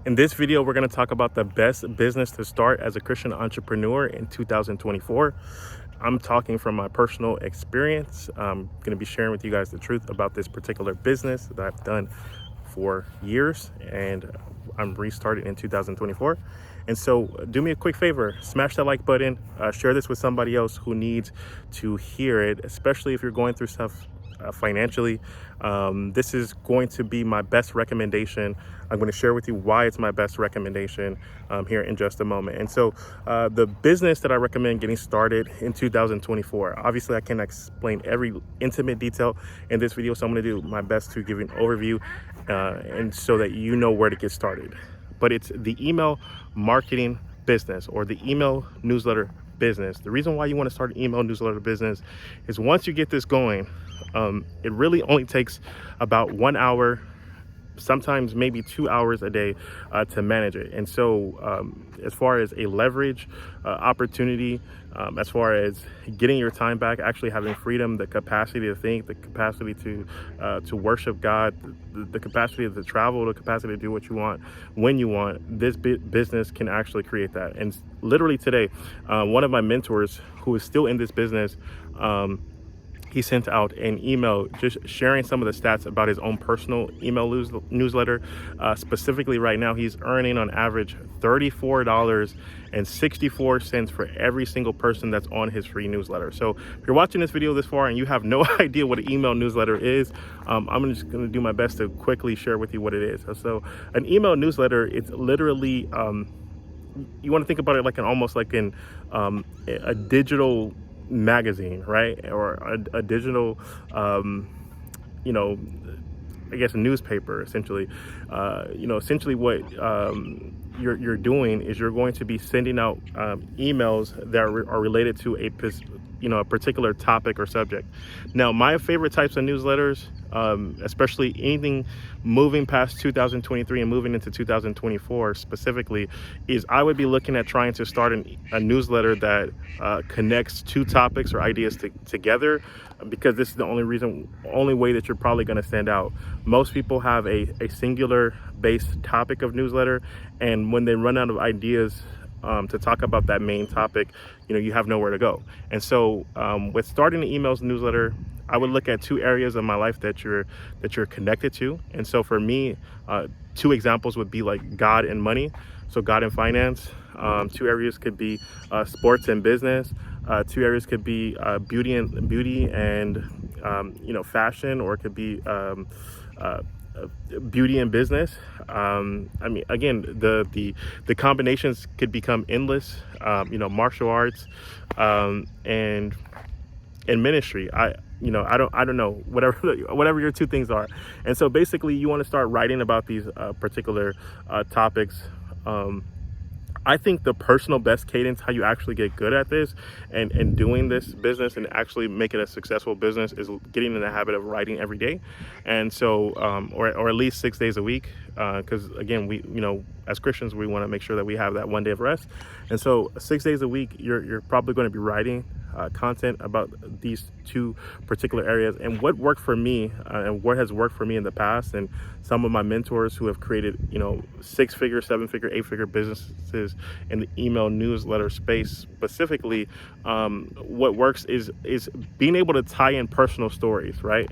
In this video, we're going to talk about the best business to start as a Christian entrepreneur in 2024. I'm talking from my personal experience. I'm going to be sharing with you guys the truth about this particular business that I've done for years, and I'm restarting in 2024. And so do me a quick favor, smash that like button, share this with somebody else who needs to hear it, especially if you're going through stuff financially. This is going to be my best recommendation. I'm going to share with you why it's my best recommendation here in just a moment. And so the business that I recommend getting started in 2024, obviously I can't explain every intimate detail in this video, so I'm going to do my best to give you an overview and so that you know where to get started. But it's the email marketing business, or the email newsletter business. The reason why you want to start an email newsletter business is once you get this going, it really only takes about 1 hour, sometimes maybe 2 hours a day to manage it. And so as far as a leverage opportunity, as far as getting your time back, actually having freedom, the capacity to think, the capacity to worship God, the capacity to travel, the capacity to do what you want when you want, this business can actually create that. And literally today, one of my mentors who is still in this business, he sent out an email just sharing some of the stats about his own personal email newsletter. Specifically right now, he's earning on average $34.64 for every single person that's on his free newsletter. So if you're watching this video this far and you have no idea what an email newsletter is, I'm just going to do my best to quickly share with you what it is. So an email newsletter, it's literally, you want to think about it like almost like a digital magazine, right? Or a digital, I guess a newspaper, essentially. Essentially what you're doing is you're going to be sending out emails that are related to a particular topic or subject. Now, my favorite types of newsletters, especially anything moving past 2023 and moving into 2024 specifically, is I would be looking at trying to start a newsletter that connects two topics or ideas together, because this is the only way that you're probably going to stand out. Most people have a singular based topic of newsletter, and when they run out of ideas to talk about that main topic, you have nowhere to go. And so with starting the emails newsletter, I would look at two areas of my life that you're connected to. And so for me, two examples would be like God and money. So God and finance. Two areas could be sports and business. Two areas could be beauty and fashion, or it could be beauty and business. Again, the combinations could become endless. Martial arts and ministry. I don't know, whatever your two things are. And so basically you want to start writing about these particular topics. I think the personal best cadence, how you actually get good at this and doing this business and actually make it a successful business, is getting in the habit of writing every day. And so, or at least 6 days a week. Because again, we, as Christians, we want to make sure that we have that 1 day of rest. And so 6 days a week, you're probably going to be writing content about these two particular areas. And what worked for me and what has worked for me in the past, and some of my mentors who have created, 6-figure, 7-figure, 8-figure businesses in the email newsletter space specifically, what works is being able to tie in personal stories, right?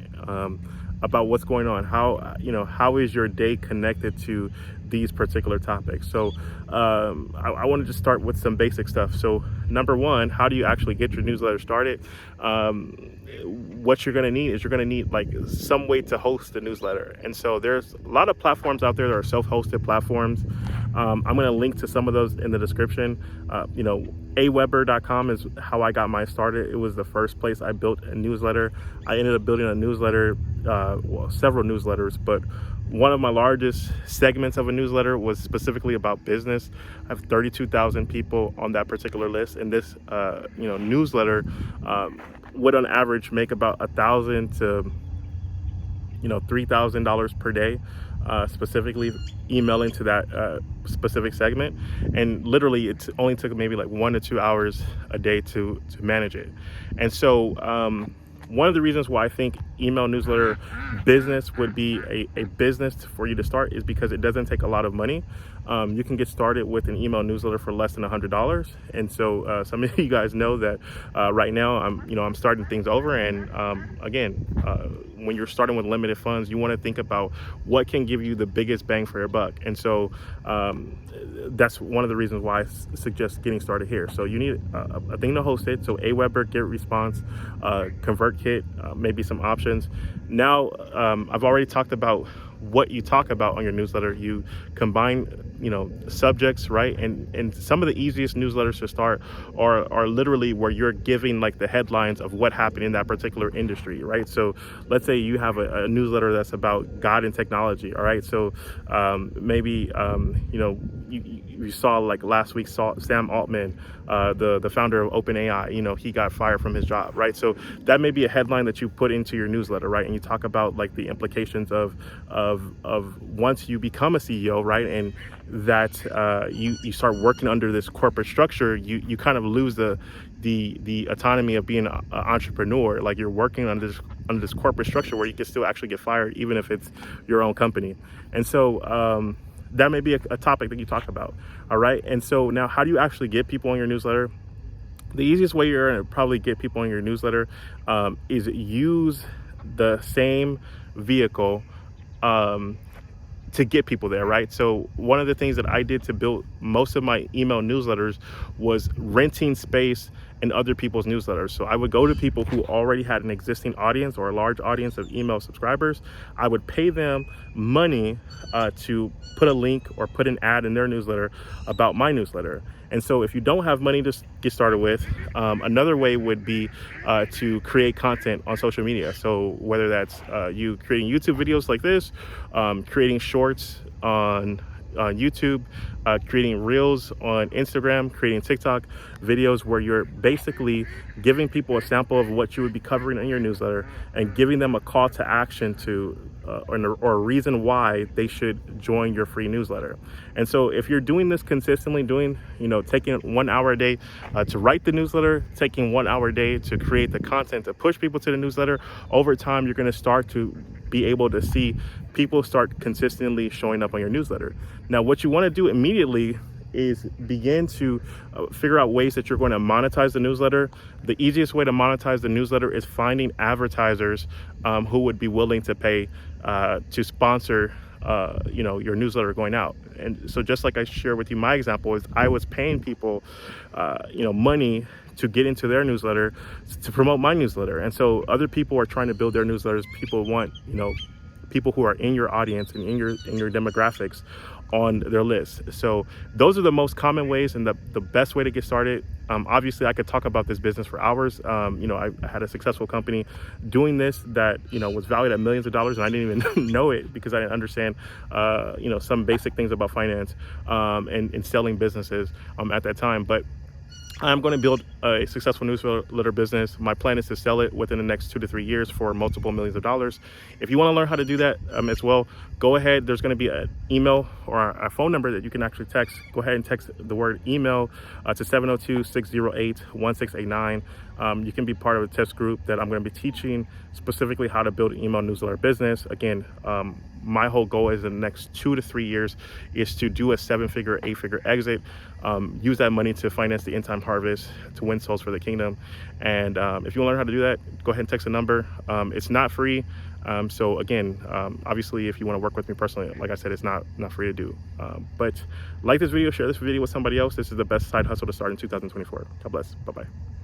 About what's going on, how is your day connected to these particular topics. So I wanted to start with some basic stuff. So number one, how do you actually get your newsletter started? What you're going to need is you're going to need like some way to host the newsletter. And so there's a lot of platforms out there that are self-hosted platforms. I'm going to link to some of those in the description. Aweber.com is how I got mine started. It was the first place I built a newsletter. I ended up building a newsletter, several newsletters, but one of my largest segments of a newsletter was specifically about business. I have 32,000 people on that particular list, and this newsletter would on average make about $1,000 to $3,000 per day, specifically emailing to that specific segment. And literally it only took maybe like 1 to 2 hours a day to manage it. And so one of the reasons why I think email newsletter business would be a business for you to start is because it doesn't take a lot of money. you can get started with an email newsletter for less than $100. And so some of you guys know that right now I'm starting things over. And again, when you're starting with limited funds, you want to think about what can give you the biggest bang for your buck. And so that's one of the reasons why I suggest getting started here. So you need a thing to host it. So Aweber, GetResponse, ConvertKit, maybe some options. Now, I've already talked about what you talk about on your newsletter. You combine, subjects, right? And some of the easiest newsletters to start are literally where you're giving like the headlines of what happened in that particular industry, right? So let's say you have a newsletter that's about God and technology, all right? So maybe you saw like last week, Sam Altman, the founder of OpenAI, he got fired from his job, right? So that may be a headline that you put into your newsletter, right? And you talk about like the implications of once you become a CEO, right? And that you start working under this corporate structure, you kind of lose the autonomy of being an entrepreneur. Like you're working under this corporate structure where you can still actually get fired, even if it's your own company. And so that may be a topic that you talk about. All right. And so now, how do you actually get people on your newsletter? The easiest way you're going to probably get people on your newsletter is use the same vehicle to get people there, right? So one of the things that I did to build most of my email newsletters was renting space in other people's newsletters. So I would go to people who already had an existing audience or a large audience of email subscribers. I would pay them money to put a link or put an ad in their newsletter about my newsletter. And so if you don't have money to get started with, another way would be to create content on social media. So whether that's you creating YouTube videos like this, creating shorts on YouTube, creating reels on Instagram, creating TikTok videos where you're basically giving people a sample of what you would be covering in your newsletter and giving them a call to action to or a reason why they should join your free newsletter. And so if you're doing this consistently, taking 1 hour a day to write the newsletter, taking 1 hour a day to create the content to push people to the newsletter, over time you're going to start to be able to see people start consistently showing up on your newsletter. Now, what you want to do immediately is begin to figure out ways that you're going to monetize the newsletter. The easiest way to monetize the newsletter is finding advertisers who would be willing to pay to sponsor your newsletter going out. And so just like I shared with you, my example is I was paying people money to get into their newsletter to promote my newsletter. And so other people are trying to build their newsletters. People want people who are in your audience and in your demographics on their list. So those are the most common ways and the best way to get started. Obviously I could talk about this business for hours. I had a successful company doing this that was valued at millions of dollars, and I didn't even know it because I didn't understand some basic things about finance and selling businesses at that time. But I'm going to build a successful newsletter business. My plan is to sell it within the next 2 to 3 years for multiple millions of dollars. If you want to learn how to do that as well, go ahead. There's going to be an email or a phone number that you can actually text. Go ahead and text the word email to 702-608-1689. You can be part of a test group that I'm going to be teaching specifically how to build an email newsletter business. Again, my whole goal is in the next 2 to 3 years is to do a 7-figure, 8-figure exit, use that money to finance the end time harvest, to win souls for the kingdom. And if you want to learn how to do that, go ahead and text a number. It's not free. So again, obviously if you want to work with me personally, like I said, it's not free to do. But like this video, share this video with somebody else. This is the best side hustle to start in 2024. God bless. Bye-bye.